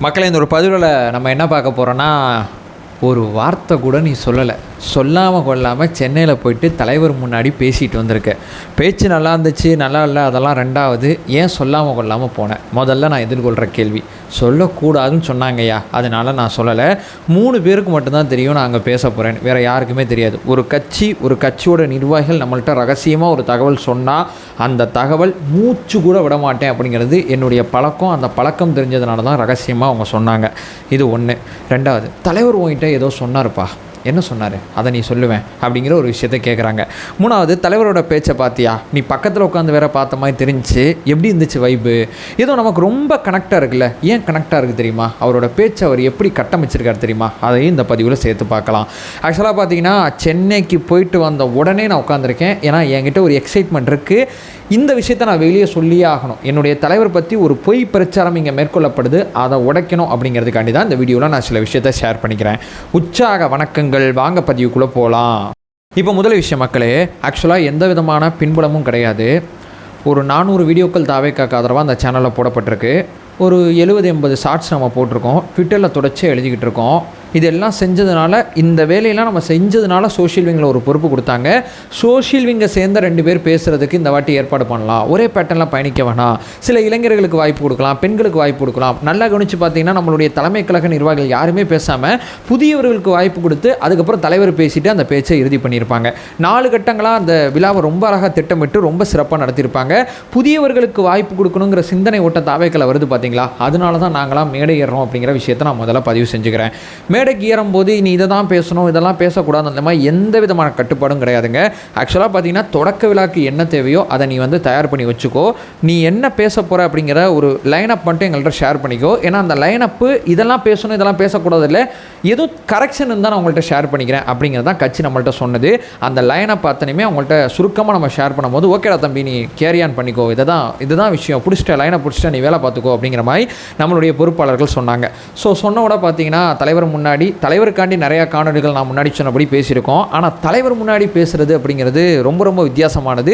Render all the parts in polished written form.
மக்களை இந்த ஒரு பதிவில் நம்ம என்ன பார்க்க போகிறோன்னா, ஒரு வார்த்தை கூட நீ சொல்லலை, சொல்லாமல் கொள்ளாமல் சென்னையில் போயிட்டு தலைவர் முன்னாடி பேசிட்டு வந்திருக்க. பேச்சு நல்லா இருந்துச்சு, நல்லா இல்லை, அதெல்லாம் ரெண்டாவது. ஏன் சொல்லாமல் கொள்ளாமல் போனேன்? முதல்ல நான் எதிர்கொள்கிற கேள்வி, சொல்லக்கூடாதுன்னு சொன்னாங்கய்யா, அதனால் நான் சொல்லலை. 3 பேருக்கு மட்டும்தான் தெரியும் நான் அங்கே பேச போகிறேன், வேறு யாருக்குமே தெரியாது. ஒரு கட்சியோட நிர்வாகிகள் நம்மள்கிட்ட ரகசியமாக ஒரு தகவல் சொன்னால் அந்த தகவல் மூச்சு கூட விட மாட்டேன் அப்படிங்கிறது என்னுடைய பழக்கம். அந்த பழக்கம் தெரிஞ்சதுனால தான் ரகசியமாக அவங்க சொன்னாங்க. இது ஒன்று. ரெண்டாவது, தலைவர் உங்ககிட்ட ஏதோ சொன்னார்ப்பா, என்ன சொன்னார், அதை நீ சொல்லுவேன் அப்படிங்கிற ஒரு விஷயத்தை கேட்குறாங்க. 3வது, தலைவரோட பேச்சை பார்த்தியா, நீ பக்கத்தில் உட்காந்து வேற பார்த்த மாதிரி தெரிஞ்சு, எப்படி இருந்துச்சு வைப்பு? ஏதோ நமக்கு ரொம்ப கனெக்டாக இருக்குல்ல. ஏன் கனெக்டாக இருக்குது தெரியுமா? அவரோட பேச்சை அவர் எப்படி கட்டமைச்சிருக்காரு தெரியுமா? அதையும் இந்த பதிவில் சேர்த்து பார்க்கலாம். ஆக்சுவலாக பார்த்தீங்கன்னா, சென்னைக்கு போயிட்டு வந்த உடனே நான் உட்காந்துருக்கேன். ஏன்னா என்கிட்ட ஒரு எக்ஸைட்மெண்ட் இருக்குது. இந்த விஷயத்தை நான் வெளியே சொல்லியே ஆகணும். என்னுடைய தலைவர் பற்றி ஒரு பொய் பிரச்சாரம் இங்கே மேற்கொள்ளப்படுது, அதை உடைக்கணும் அப்படிங்கிறதுக்காண்டி தான் இந்த வீடியோவில் நான் சில விஷயத்தை ஷேர் பண்ணிக்கிறேன். உற்சாக வணக்கங்கள். வாங்க பதிவுக்குள்ளே போகலாம். இப்போ முதல் விஷயம் மக்களே, ஆக்சுவலாக எந்த விதமான பின்புலமும் கிடையாது. ஒரு 400 வீடியோக்கள் தாவேக்காக்கு ஆதரவாக அந்த சேனலில் போடப்பட்டிருக்கு. ஒரு 70-80 ஷார்ட்ஸ் நம்ம போட்டிருக்கோம். ட்விட்டரில் தொடர்ச்சியாக எழுதிக்கிட்டு இருக்கோம். இதெல்லாம் செஞ்சதுனால, இந்த வேலையெல்லாம் நம்ம செஞ்சதுனால சோஷியல் விங்கில் ஒரு பொறுப்பு கொடுத்தாங்க. சோஷியல் விங்கை சேர்ந்த 2 பேர் பேசுகிறதுக்கு இந்த வாட்டி ஏற்பாடு பண்ணலாம். ஒரே பேட்டர்னில் பயணிக்க வேணாம். சில இளைஞர்களுக்கு வாய்ப்பு கொடுக்கலாம், பெண்களுக்கு வாய்ப்பு கொடுக்கலாம். நல்லா கவனித்து பார்த்தீங்கன்னா, நம்மளுடைய தலைமை கழக நிர்வாகிகள் யாருமே பேசாமல் புதியவர்களுக்கு வாய்ப்பு கொடுத்து அதுக்கப்புறம் தலைவர் பேசிட்டு அந்த பேச்சை இறுதி பண்ணியிருப்பாங்க. 4 கட்டங்களாக அந்த விழாவை ரொம்ப அழகாக திட்டமிட்டு ரொம்ப சிறப்பாக நடத்தியிருப்பாங்க. புதியவர்களுக்கு வாய்ப்பு கொடுக்கணுங்கிற சிந்தனை ஓட்ட தாவேக்கில் வருது பார்த்தீங்களா? அதனால தான் நாங்களாம் மேடை ஏறுறோம் அப்படிங்கிற விஷயத்தை நான் முதல்ல பதிவு செஞ்சுக்கிறேன். மேடைக்கு ஏறும்போது நீ இதை தான் பேசணும், இதெல்லாம் பேசக்கூடாது, அந்த மாதிரி எந்த விதமான கட்டுப்பாடும் கிடையாதுங்க. ஆக்சுவலாக பார்த்தீங்கன்னா, தொடக்க விழாக்கு என்ன தேவையோ அதை நீ தயார் பண்ணி வச்சுக்கோ. நீ என்ன பேச போகிற அப்படிங்கிற ஒரு லைனப் மட்டும் எங்கள்கிட்ட ஷேர் பண்ணிக்கோ. ஏன்னா அந்த லைனப்பு இதெல்லாம் பேசணும், இதெல்லாம் பேசக்கூடாது இல்லை, எதுவும் கரெக்ஷன் இருந்தால் நான் உங்கள்கிட்ட ஷேர் பண்ணிக்கிறேன் அப்படிங்கிறது தான் கட்சி நம்மள்கிட்ட சொன்னது. அந்த லைனப் அத்தனையுமே அவங்கள்ட்ட சுருக்கமாக நம்ம ஷேர் பண்ணும்போது, ஓகேடா தம்பி நீ கேரியான் பண்ணிக்கோ, இதுதான் விஷயம், பிடிச்சிட்ட லைனை பிடிச்சிட்ட நீ வேலை பார்த்துக்கோ அப்படிங்கிற மாதிரி நம்மளுடைய பொறுப்பாளர்கள் சொன்னாங்க. ஸோ சொன்னோட பார்த்தீங்கன்னா, தலைவர் முன்னாடி தலைவருக்காண்டி நிறையா காணொலிகள் நான் முன்னாடி சொன்னபடி பேசியிருக்கோம். ஆனால் தலைவர் முன்னாடி பேசுகிறது அப்படிங்கிறது ரொம்ப ரொம்ப வித்தியாசமானது.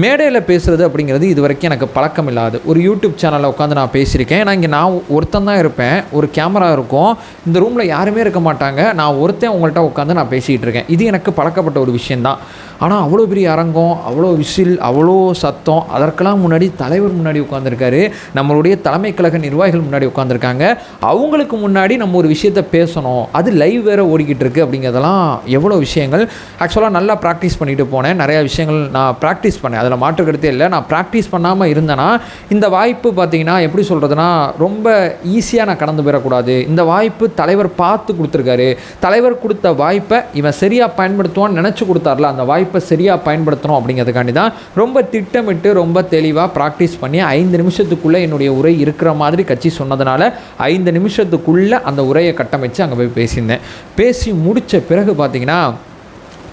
மேடையில் பேசுகிறது அப்படிங்கிறது இது வரைக்கும் எனக்கு பழக்கம் இல்லாது. ஒரு யூடியூப் சேனலில் உட்காந்து நான் பேசியிருக்கேன். ஏன்னா இங்கே நான் ஒருத்தன் தான் இருப்பேன், ஒரு கேமரா இருக்கும், இந்த ரூமில் யாருமே இருக்க மாட்டாங்க, நான் ஒருத்தன் உங்கள்கிட்ட உட்காந்து நான் பேசிகிட்டு இருக்கேன். இது எனக்கு பழக்கப்பட்ட ஒரு விஷயந்தான். ஆனால் அவ்வளோ பெரிய அரங்கம், அவ்வளோ விசில், அவ்வளோ சத்தம், அதற்கெல்லாம் முன்னாடி தலைவர் முன்னாடி உட்காந்துருக்காரு, நம்மளுடைய தலைமை கழக நிர்வாகிகள் முன்னாடி உட்காந்துருக்காங்க. அவங்களுக்கு முன்னாடி நம்ம ஒரு விஷயத்தை பேசணும், அது லைவ் வேறு ஓடிக்கிட்டு இருக்குது அப்படிங்கிறதெல்லாம் எவ்வளோ விஷயங்கள். ஆக்சுவலாக நல்லா ப்ராக்டிஸ் பண்ணிட்டு போனேன். நிறையா விஷயங்கள் நான் ப்ராக்டிஸ் பண்ணேன், அதில் மாற்றுக்கிறதே இல்லை. நான் ப்ராக்டிஸ் பண்ணாமல் இருந்தேன்னா இந்த வாய்ப்பு பார்த்திங்கன்னா எப்படி சொல்கிறதுனா, ரொம்ப ஈஸியாக நான் கடந்து போயிடக்கூடாது. இந்த வாய்ப்பு தலைவர் பார்த்து கொடுத்துருக்காரு. தலைவர் கொடுத்த வாய்ப்பை இவன் சரியாக பயன்படுத்துவான்னு நினச்சி கொடுத்தார்ல, அந்த வாய்ப்பை சரியாக பயன்படுத்தணும் அப்படிங்கிறதுக்காண்டி தான் ரொம்ப திட்டமிட்டு ரொம்ப தெளிவாக ப்ராக்டிஸ் பண்ணி 5 நிமிஷத்துக்குள்ளே என்னுடைய உரை இருக்கிற மாதிரி கட்சி சொன்னதுனால 5 நிமிஷத்துக்குள்ளே அந்த உரையை கட்டமைச்சு அங்கே போய் பேசியிருந்தேன். பேசி முடித்த பிறகு பார்த்தீங்கன்னா,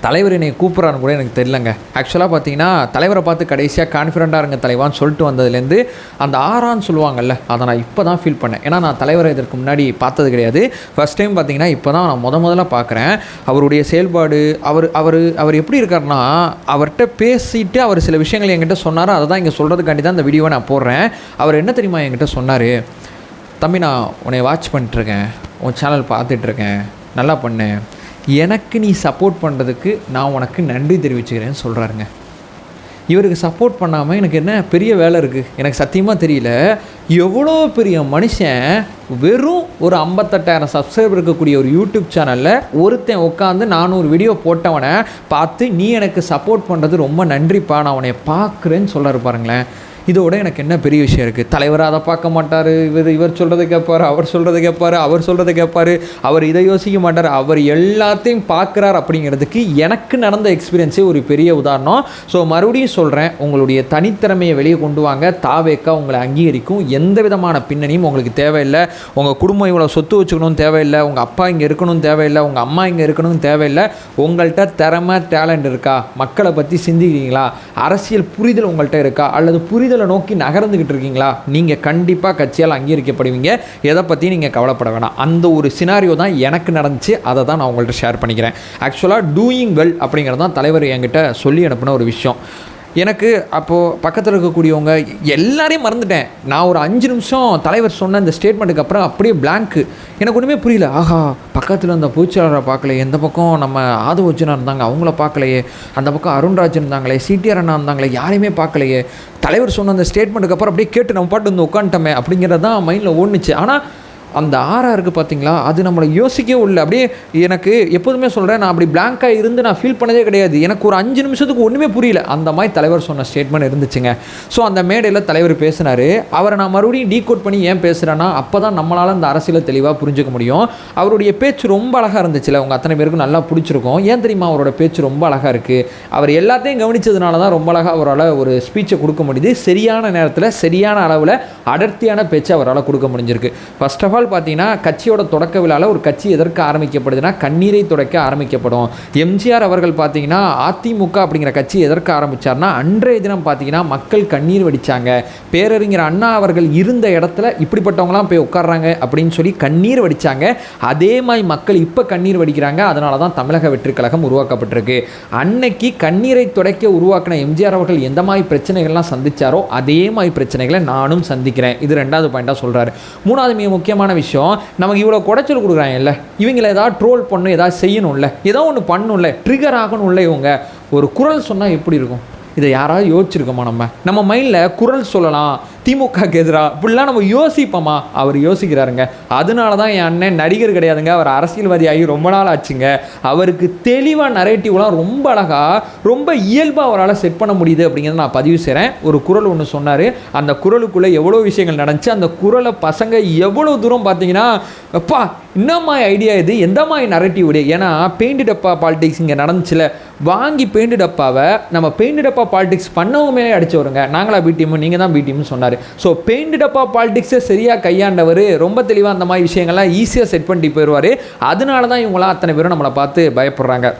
தலைவர் என்னை கூப்பிட்றான்னு கூட எனக்கு தெரியலங்க. ஆக்சுவலாக பார்த்தீங்கன்னா, தலைவரை பார்த்து கடைசியாக கான்ஃபிடண்ட்டாக இருங்க தலைவான்னு சொல்லிட்டு வந்ததுலேருந்து அந்த ஆறான்னு சொல்லுவாங்கல்ல, அதை நான் இப்போ தான் ஃபீல் பண்ணேன். ஏன்னா நான் தலைவரை இதற்கு முன்னாடி பார்த்தது கிடையாது. ஃபஸ்ட் டைம் பார்த்தீங்கன்னா இப்போ தான் நான் முதல்ல பார்க்குறேன். அவருடைய செயல்பாடு, அவர் எப்படி இருக்காருன்னா, அவர்கிட்ட பேசிட்டு அவர் சில விஷயங்கள் என்கிட்ட சொன்னார். அதை தான் இங்கே சொல்கிறதுக்காண்டி தான் இந்த வீடியோவை நான் போடுறேன். அவர் என்ன தெரியுமா என்கிட்ட சொன்னார், தம்பி நான் உன்னை வாட்ச் பண்ணிட்டுருக்கேன், உன் சேனல் பார்த்துட்ருக்கேன், நல்லா பண்ணேன், எனக்கு நீ சப்போர்ட் பண்ணுறதுக்கு நான் உனக்கு நன்றி தெரிவிச்சுக்கிறேன்னு சொல்கிறாருங்க. இவருக்கு சப்போர்ட் பண்ணாமல் எனக்கு என்ன பெரிய வேலை இருக்குது எனக்கு சத்தியமாக தெரியல. எவ்வளோ பெரிய மனுஷன், வெறும் ஒரு 58,000 சப்ஸ்கிரைபர் இருக்கக்கூடிய ஒரு யூடியூப் சேனலில் ஒருத்தன் உட்காந்து 400 வீடியோ போட்டவனை பார்த்து நீ எனக்கு சப்போர்ட் பண்ணுறது ரொம்ப நன்றிப்பா, நான் உன்னை பார்க்குறேன்னு சொல்கிறாரு பாருங்களேன். இதோட எனக்கு என்ன பெரிய விஷயம் இருக்குது? தலைவர் அதை பார்க்க மாட்டார், இவர் சொல்கிறத கேட்பார், அவர் சொல்கிறத கேட்பார், அவர் சொல்கிறத கேட்பார், அவர் இதை யோசிக்க மாட்டார், அவர் எல்லாத்தையும் பார்க்குறார் அப்படிங்கிறதுக்கு எனக்கு நடந்த எக்ஸ்பீரியன்ஸே ஒரு பெரிய உதாரணம். ஸோ மறுபடியும் சொல்கிறேன், உங்களுடைய தனித்திறமையை வெளியே கொண்டு வாங்க. தாவேக்கா உங்களை அங்கீகரிக்கும். எந்த விதமான பின்னணியும் உங்களுக்கு தேவையில்லை. உங்கள் குடும்பம் இவ்வளோ சொத்து வச்சுக்கணும்னு தேவையில்லை, உங்கள் அப்பா இங்கே இருக்கணும்னு தேவையில்லை, உங்கள் அம்மா இங்கே இருக்கணும்னு தேவையில்லை. உங்கள்கிட்ட திறமை டேலண்ட் இருக்கா? மக்களை பற்றி சிந்திக்கிறீங்களா? அரசியல் புரிதல் உங்கள்கிட்ட இருக்கா? அல்லது புரிதலை நோக்கி நகர்ந்துகிட்டு இருக்கீங்களா? நீங்கள் கண்டிப்பாக கட்சியால் அங்கீகரிக்கப்படுவீங்க. எதை பற்றி நீங்கள் கவலைப்பட வேணாம். அந்த ஒரு சினாரியோ தான் எனக்கு நடந்துச்சு. அதை தான் நான் உங்கள்கிட்ட ஷேர் பண்ணிக்கிறேன். ஆக்சுவலாக டூயிங் வெல் அப்படிங்கிறது தான் தலைவர் என்கிட்ட சொல்லி அனுப்பின ஒரு விஷயம். எனக்கு அப்போது பக்கத்தில் இருக்கக்கூடியவங்க எல்லாரையும் மறந்துட்டேன். நான் ஒரு 5 நிமிஷம் தலைவர் சொன்ன இந்த ஸ்டேட்மெண்ட்டுக்கு அப்புறம் அப்படியே பிளாங்க்கு. எனக்கு ஒன்றுமே புரியல. ஆஹா, பக்கத்தில் அந்த பொதுச்செயலாளரை பார்க்கலையே, எந்த பக்கம் நம்ம ஆதவர்ஜுனா இருந்தாங்க அவங்கள பார்க்கலையே, அந்த பக்கம் அருண்ராஜ் இருந்தாங்களே, சிடிஆர் அண்ணா இருந்தாங்களே, யாரையுமே பார்க்கலையே, தலைவர் சொன்ன அந்த ஸ்டேட்மெண்ட்டுக்கு அப்புறம் அப்படியே கேட்டு நம்ம பாட்டு வந்து உட்காந்துட்டோமே அப்படிங்கிறது தான் மைண்டில் ஓடுனுச்சு. ஆனால் அந்த இருக்குது பார்த்தீங்களா, அது நம்மளை யோசிக்கவே இல்லை. அப்படியே எனக்கு எப்போதுமே சொல்கிறேன், நான் அப்படி பிளாங்காக இருந்து நான் ஃபீல் பண்ணதே கிடையாது. எனக்கு ஒரு 5 நிமிஷத்துக்கு ஒன்றுமே புரியல. அந்த மாதிரி தலைவர் சொன்ன ஸ்டேட்மெண்ட் இருந்துச்சுங்க. ஸோ அந்த மேடையில் தலைவர் பேசினார். அவரை நான் மறுபடியும் டீகோட் பண்ணி ஏன் பேசுகிறேன்னா, அப்போ தான் நம்மளால் அந்த அரசியலை தெளிவாக புரிஞ்சுக்க முடியும். அவருடைய பேச்சு ரொம்ப அழகாக இருந்துச்சுல, உங்கள் அத்தனை பேருக்கும் நல்லா பிடிச்சிருக்கும். ஏன் தெரியுமா அவரோட பேச்சு ரொம்ப அழகாக இருக்குது? அவர் எல்லாத்தையும் கவனித்ததுனால தான் ரொம்ப அழகாக அவரால் ஒரு ஸ்பீச்சை கொடுக்க முடியுது. சரியான நேரத்தில் சரியான அளவில் அடர்த்தியான பேச்சு அவரால் கொடுக்க முடிஞ்சிருக்கு. ஃபர்ஸ்ட் ஆஃப் ஆல் பார்த்தீங்கன்னா, கட்சியோட தொடக்க விழாவில் ஒரு கட்சி எதற்கு ஆரம்பிக்கப்படுதுன்னா கண்ணீரை துடைக்க ஆரம்பிக்கப்படும். எம்ஜிஆர் அவர்கள் பார்த்தீங்கன்னா அதிமுக அப்படிங்கிற கட்சி எதற்கு ஆரம்பித்தார்னா, அன்றைய தினம் பார்த்தீங்கன்னா மக்கள் கண்ணீர் வடித்தாங்க. பேரறிஞர் அண்ணா அவர்கள் இருந்த இடத்துல இப்படிப்பட்டவங்களாம் போய் உட்கார்றாங்க அப்படின்னு சொல்லி கண்ணீர் வடித்தாங்க. அதே மாதிரி மக்கள் இப்போ கண்ணீர் வடிக்கிறாங்க. அதனால தான் தமிழக வெற்றி கழகம் உருவாக்கப்பட்டிருக்கு. அன்னைக்கு கண்ணீரை துடைக்க உருவாக்கின எம்ஜிஆர் அவர்கள் எந்த மாதிரி பிரச்சனைகள்லாம் சந்திச்சாரோ அதே மாதிரி பிரச்சனைகளை நானும் சந்திக்கிறேன். இது 2வது பாயிண்டாக சொல்கிறாரு. 3வது மிக முக்கியமான விஷயம், நமக்கு இவ்வளோ குடைச்சல் கொடுக்குறாங்கல்ல, இவங்களை ஏதாவது ட்ரோல் பண்ணணும், ஏதாவது செய்யணும்ல, ஏதோ ஒன்று பண்ணணும்ல, ட்ரிகர் ஆகணும்ல. இவங்க ஒரு குரல் சொன்னால் எப்படி இருக்கும்? இதை யாராவது யோசிச்சிருக்கோமா? நம்ம மைண்டில் குரல் சொல்லலாம் திமுகக்கு எதிராக இப்படிலாம் நம்ம யோசிப்போமா? அவர் யோசிக்கிறாருங்க. அதனால தான் என் அண்ணன் நடிகர் கிடையாதுங்க, அவர் அரசியல்வாதி ஆகி ரொம்ப நாள் ஆச்சுங்க. அவருக்கு தெளிவாக நரேட்டிவ்லாம் ரொம்ப அழகாக ரொம்ப இயல்பாக அவரால் செட் பண்ண முடியுது அப்படிங்கிறத நான் பதிவு செய்கிறேன். ஒரு குரல் ஒன்று சொன்னார். அந்த குரலுக்குள்ளே எவ்வளோ விஷயங்கள் நடந்துச்சு. அந்த குரலை பசங்க எவ்வளோ தூரம் பார்த்தீங்கன்னா, அப்பா என்ன மாதிரி ஐடியா இது, எந்த மாதிரி நரேட்டிவ் இது. ஏன்னா பெயிண்ட் டப்பா பாலிடிக்ஸ் இங்கே நடந்துச்சுல, வாங்கி பெயிண்ட் டப்பாவை நம்ம பெயிண்ட் டப்பா பாலிடிக்ஸ் பண்ணவுமே அடிச்சவருங்க. நாங்களா பி டீம், நீங்கள் தான் பி டீம்னு சொன்னார். ஸோ பெயிண்ட் டப்பா பாலிடிக்ஸை சரியாக கையாண்டவர், ரொம்ப தெளிவாக அந்த மாதிரி விஷயங்கள்லாம் ஈஸியாக செட் பண்ணிட்டு போயிடுவார். அதனால தான் இவங்களாம் அத்தனை பேரும் நம்மளை பார்த்து பயப்படுறாங்க.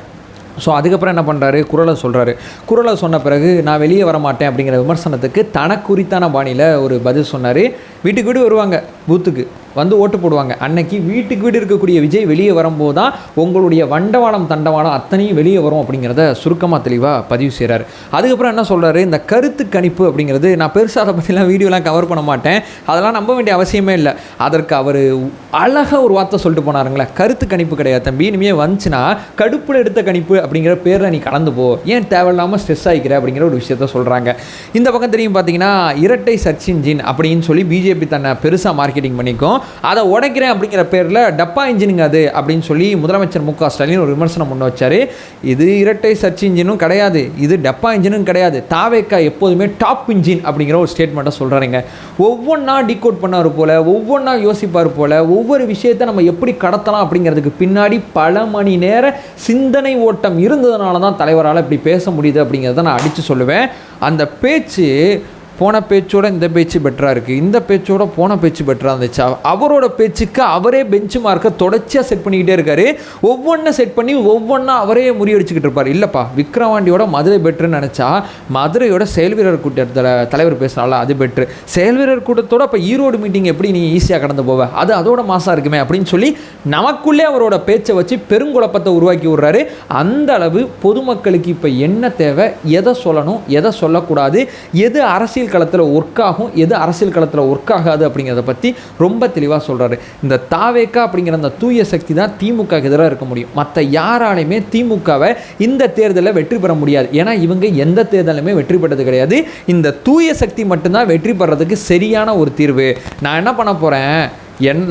ஸோ அதுக்கப்புறம் என்ன பண்ணுறாரு, குரலை சொல்கிறாரு. குரலை சொன்ன பிறகு நான் வெளியே வர மாட்டேன் அப்படிங்கிற விமர்சனத்துக்கு தனக்குறித்தான பாணியில் ஒரு பதில் சொன்னார். வீட்டுக்கு வீடு வருவாங்க, பூத்துக்கு வந்து ஓட்டு போடுவாங்க. அன்னைக்கு வீட்டுக்கு வீடு இருக்கக்கூடிய விஜய் வெளியே வரும்போது தான் உங்களுடைய வண்டவாளம் தண்டவாளம் அத்தனையும் வெளியே வரும் அப்படிங்கிறத சுருக்கமாக தெளிவாக பதிவு செய்கிறார். அதுக்கப்புறம் என்ன சொல்கிறாரு, இந்த கருத்து கணிப்பு அப்படிங்கிறது, நான் பெருசாக அதை பற்றிலாம் வீடியோலாம் கவர் பண்ண மாட்டேன், அதெல்லாம் நம்ப வேண்டிய அவசியமே இல்லை. அதற்கு அவர் அழகாக ஒரு வார்த்தை சொல்லிட்டு போனாருங்களே, கருத்து கணிப்பு கிடையாது தம்பி, இனிமேல் வந்துச்சுன்னா கடுப்பில் எடுத்த கணிப்பு அப்படிங்கிற பேரில் நீ கலந்து போ, ஏன் தேவையில்லாமல் ஸ்ட்ரெஸ் ஆகிக்கிற அப்படிங்கிற ஒரு விஷயத்த சொல்கிறாங்க. இந்த பக்கம் தெரியும் பார்த்தீங்கன்னா, இரட்டை சர்ச் இன்ஜின் அப்படின்னு சொல்லி பிஜேபி தன்னை பெருசாக மார்க்கெட்டிங் பண்ணிக்கும். அதை உடைக்கிறேன் அப்படிங்கிற பேரில் டப்பா இன்ஜினுங்க அது அப்படின்னு சொல்லி முதலமைச்சர் மு க ஸ்டாலின் ஒரு விமர்சனம் முன் வச்சார். இது இரட்டை சர்ச் இன்ஜினும் கிடையாது, இது டப்பா இன்ஜினும் கிடையாது, தாவேக்கா எப்போதுமே டாப் இன்ஜின் அப்படிங்கிற ஒரு ஸ்டேட்மெண்ட்டை சொல்கிறாருங்க. ஒவ்வொன்றா டீகோட் பண்ணார் போல், ஒவ்வொன்றா யோசிப்பார் போல், ஒவ்வொரு விஷயத்தை நம்ம எப்படி கடத்தலாம் அப்படிங்கிறதுக்கு பின்னாடி பல மணி நேர சிந்தனை ஓட்டம் இருந்ததுனால தான் தலைவரால் இப்படி பேச முடியுது அப்படிங்கிறத நான் அடித்து சொல்லுவேன். அந்த பேச்சு போன பேச்சோட இந்த பேச்சு பெட்டராக இருக்குது, இந்த பேச்சோட போன பேச்சு பெட்டராக இருந்துச்சு. அவரோட பேச்சுக்கு அவரே பெஞ்ச் மார்க்கை தொடர்ச்சியாக செட் பண்ணிக்கிட்டே இருக்காரு. ஒவ்வொன்றை செட் பண்ணி ஒவ்வொன்றா அவரே முறியடிச்சுக்கிட்டு இருப்பார். இல்லைப்பா விக்ரவாண்டியோட மதுரை பெட்டர்னு நினச்சா மதுரையோட செயல் வீரர் கூட்டத்தில் தலைவர் பேசினால அது பெட்ரு, செயல் வீரர் கூட்டத்தோட இப்போ ஈரோடு மீட்டிங் எப்படி நீ ஈஸியாக கடந்து போவ, அது அதோட மாசாக இருக்குமே அப்படின்னு சொல்லி நமக்குள்ளே அவரோட பேச்சை வச்சு பெருங்குழப்பத்தை உருவாக்கி விடுறாரு. அந்த அளவு பொதுமக்களுக்கு இப்போ என்ன தேவை, எதை சொல்லணும், எதை சொல்லக்கூடாது, எது அரசியல் களத்தில் ஒர்க் ஆகும், எது அரசியல் களத்தில் ஒர்க் ஆகாது அப்படிங்கிறத பற்றி ரொம்ப தெளிவாக சொல்கிறாரு. இந்த தாவேக்கா அப்படிங்கிற அந்த தூய சக்தி தான் திமுக எதிராக இருக்க முடியும். மற்ற யாராலையுமே திமுகவை இந்த தேர்தலில் வெற்றி பெற முடியாது. ஏன்னா இவங்க எந்த தேர்தலுமே வெற்றி பெற்றது கிடையாது. இந்த தூய சக்தி மட்டும்தான் வெற்றி பெறதுக்கு சரியான ஒரு தீர்வு. நான் என்ன பண்ண போகிறேன்,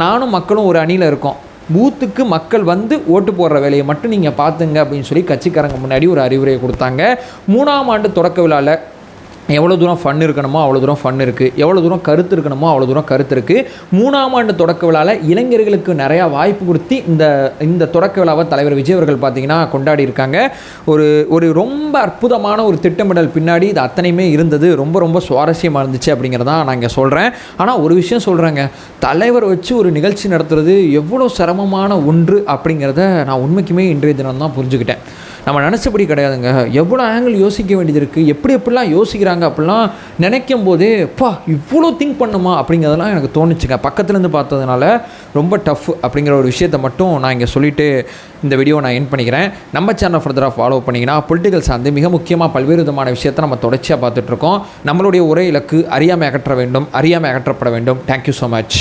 நானும் மக்களும் ஒரு அணியில் இருக்கோம், பூத்துக்கு மக்கள் வந்து ஓட்டு போடுற வேலையை மட்டும் நீங்கள் பார்த்துங்க அப்படின்னு சொல்லி கட்சிக்காரங்க முன்னாடி ஒரு அறிவுரையை கொடுத்தாங்க. 3ஆம் ஆண்டு தொடக்க விழாவில் எவ்வளோ தூரம் ஃபன் இருக்கணுமோ அவ்வளோ தூரம் ஃபன் இருக்குது, எவ்வளோ தூரம் கருத்து இருக்கணுமோ அவ்வளோ தூரம் கருத்து இருக்குது. 3ஆம் ஆண்டு தொடக்க விழாவில் இளைஞர்களுக்கு நிறையா வாய்ப்பு கொடுத்து இந்த தொடக்க விழாவை தலைவர் விஜய் அவர்கள் பார்த்திங்கன்னா கொண்டாடி இருக்காங்க. ஒரு ரொம்ப அற்புதமான ஒரு திட்டமிடல் பின்னாடி இது அத்தனையுமே இருந்தது. ரொம்ப ரொம்ப சுவாரஸ்யமாக இருந்துச்சு அப்படிங்கிறதான் நான் இங்கே சொல்கிறேன். ஆனால் ஒரு விஷயம் சொல்கிறேங்க, தலைவர் வச்சு ஒரு நிகழ்ச்சி நடத்துறது எவ்வளோ சிரமமான ஒன்று அப்படிங்கிறத நான் உண்மைக்குமே இன்றைய தினம் தான் புரிஞ்சுக்கிட்டேன். நம்ம நினச்சபடி கிடையாதுங்க. எவ்வளோ ஆங்கிள் யோசிக்க வேண்டியது இருக்குது, எப்படிலாம் யோசிக்கிறாங்க பேசுகிறாங்க அப்படிலாம் நினைக்கும் போதே இவ்வளோ திங்க் பண்ணுமா அப்படிங்கிறதெல்லாம் எனக்கு தோணுச்சுங்க. பக்கத்துலேருந்து பார்த்ததுனால ரொம்ப டஃப் அப்படிங்கிற ஒரு விஷயத்தை மட்டும் நான் இங்கே சொல்லிவிட்டு இந்த வீடியோ நான் என் பண்ணிக்கிறேன். நம்ம சேனல் ஃபர்தராக ஃபாலோ பண்ணிங்கன்னா பொலிட்டிக்கல் சார்ந்து மிக முக்கியமாக பல்வேறு விதமான விஷயத்தை நம்ம தொடர்ச்சியாக பார்த்துட்ருக்கோம். நம்மளுடைய ஒரே இலக்கு அறியாமை அகற்ற வேண்டும், அறியாமை அகற்றப்பட வேண்டும். Thank you so much.